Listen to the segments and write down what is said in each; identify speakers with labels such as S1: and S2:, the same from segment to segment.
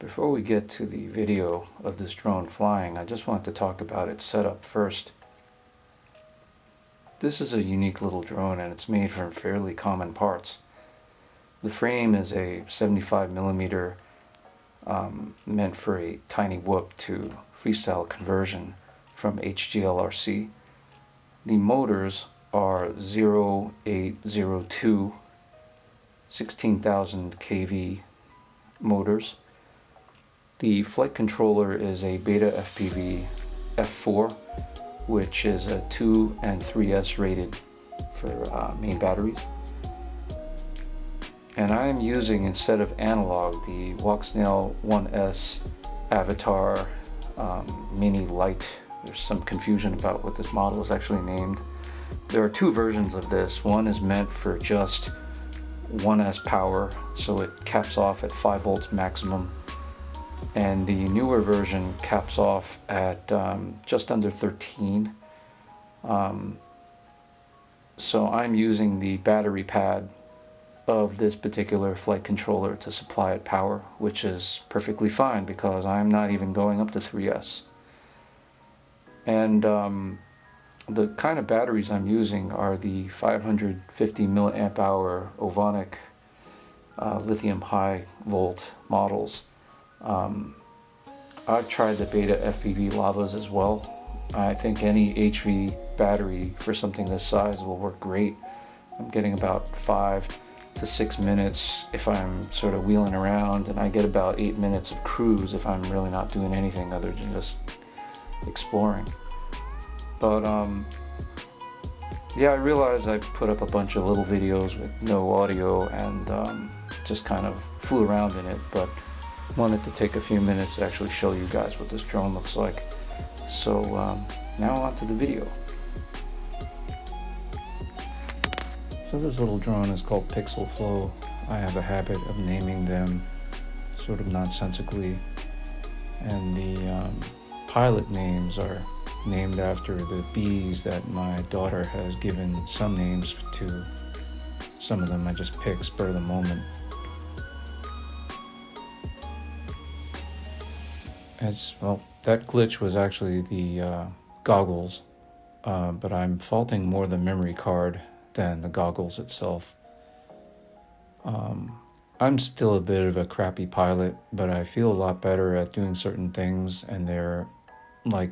S1: Before we get to the video of this drone flying, I just want to talk about its setup first. This is a unique little drone and it's made from fairly common parts. The frame is a 75mm meant for a tiny whoop to freestyle conversion from HGLRC. The motors are 0802 16,000 kV motors. The flight controller is a BetaFPV F4, which is a 2 and 3S rated for main batteries. And I am using, instead of analog, the Walksnail Avatar Mini Lite. There's some confusion about what this model is actually named. There are two versions of this. One is meant for just 1S power, so it caps off at 5 volts maximum. And the newer version caps off at just under 13. So I'm using the battery pad of this particular flight controller to supply it power, which is perfectly fine because I'm not even going up to 3S. And the kind of batteries I'm using are the 550 milliamp hour Ovonic lithium high volt models. I've tried the BetaFPV lavas as well. I think any HV battery for something this size will work great. I'm getting about 5 to 6 minutes if I'm sort of wheeling around, and I get about 8 minutes of cruise if I'm really not doing anything other than just exploring. But yeah, I realized I put up a bunch of little videos with no audio and just kind of flew around in it, but wanted to take a few minutes to actually show you guys what this drone looks like. So now on to the video. So this little drone is called Pixelflow. I have a habit of naming them sort of nonsensically, and the pilot names are named after the bees that my daughter has given some names to. Some of them I just pick spur of the moment. Well, that glitch was actually the goggles, but I'm faulting more the memory card than the goggles itself. I'm still a bit of a crappy pilot, but I feel a lot better at doing certain things, and they're like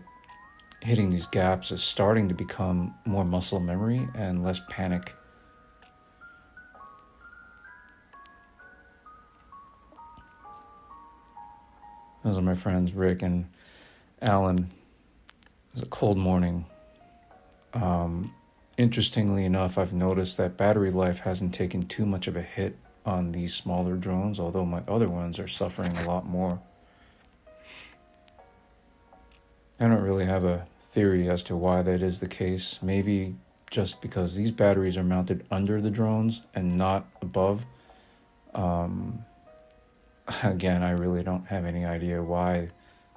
S1: hitting these gaps is starting to become more muscle memory and less panic. Those are my friends Rick and Alan. It was a cold morning. Interestingly enough, I've noticed that battery life hasn't taken too much of a hit on these smaller drones, although my other ones are suffering a lot more. I don't really have a theory as to why that is the case. Maybe just because these batteries are mounted under the drones and not above. Again, I really don't have any idea why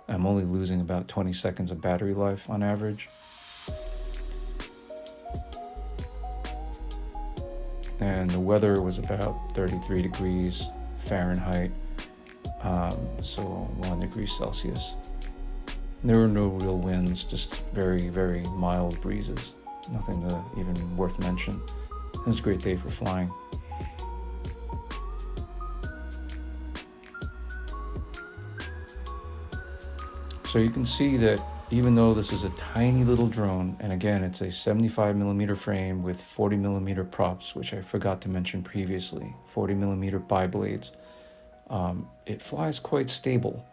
S1: I'm only losing about 20 seconds of battery life on average. And the weather was about 33 degrees Fahrenheit, so 1 degree Celsius. There were no real winds, just very, very mild breezes. Nothing to even worth mention. It was a great day for flying. So you can see that even though this is a tiny little drone, and again, it's a 75mm frame with 40mm props, which I forgot to mention previously, 40mm bi-blades, it flies quite stable.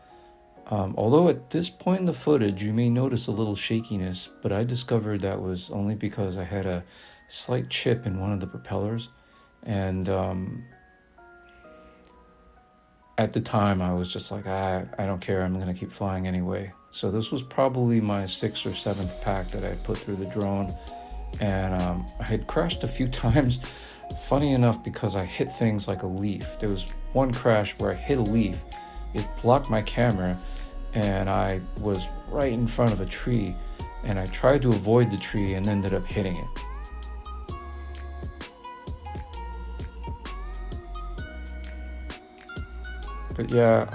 S1: Although at this point in the footage, you may notice a little shakiness, but I discovered that was only because I had a slight chip in one of the propellers, and at the time I was just like, I don't care, I'm gonna keep flying anyway. So this was probably my 6th or 7th pack that I put through the drone, and I had crashed a few times, funny enough, because I hit things like a leaf. There was one crash where I hit a leaf, it blocked my camera, and I was right in front of a tree, and I tried to avoid the tree and ended up hitting it. But yeah,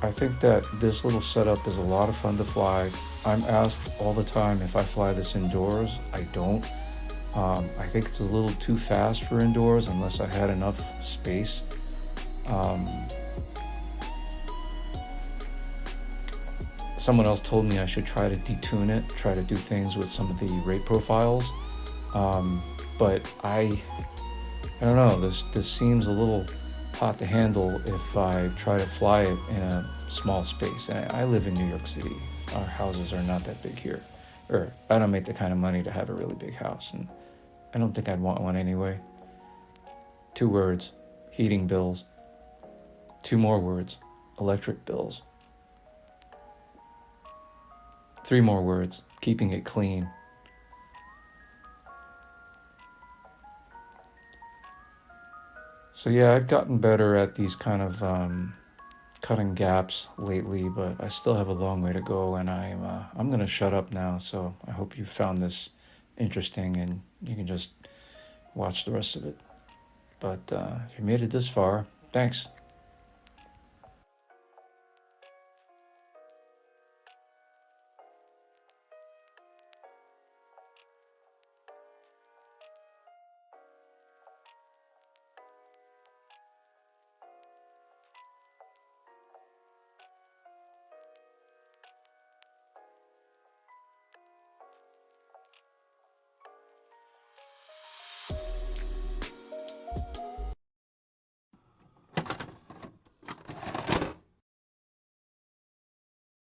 S1: I think that this little setup is a lot of fun to fly. I'm asked all the time if I fly this indoors. I don't. I think it's a little too fast for indoors unless I had enough space. Someone else told me I should try to detune it, try to do things with some of the rate profiles. But I don't know, this seems a little hot to handle if I try to fly it in a small space. And I live in New York City. Our houses are not that big here. Or I don't make the kind of money to have a really big house, and I don't think I'd want one anyway. 2 words, heating bills. 2 more words, electric bills. 3 more words, keeping it clean. So yeah, I've gotten better at these kind of cutting gaps lately, but I still have a long way to go, and I'm gonna shut up now. So I hope you found this interesting, and you can just watch the rest of it. But if you made it this far, thanks.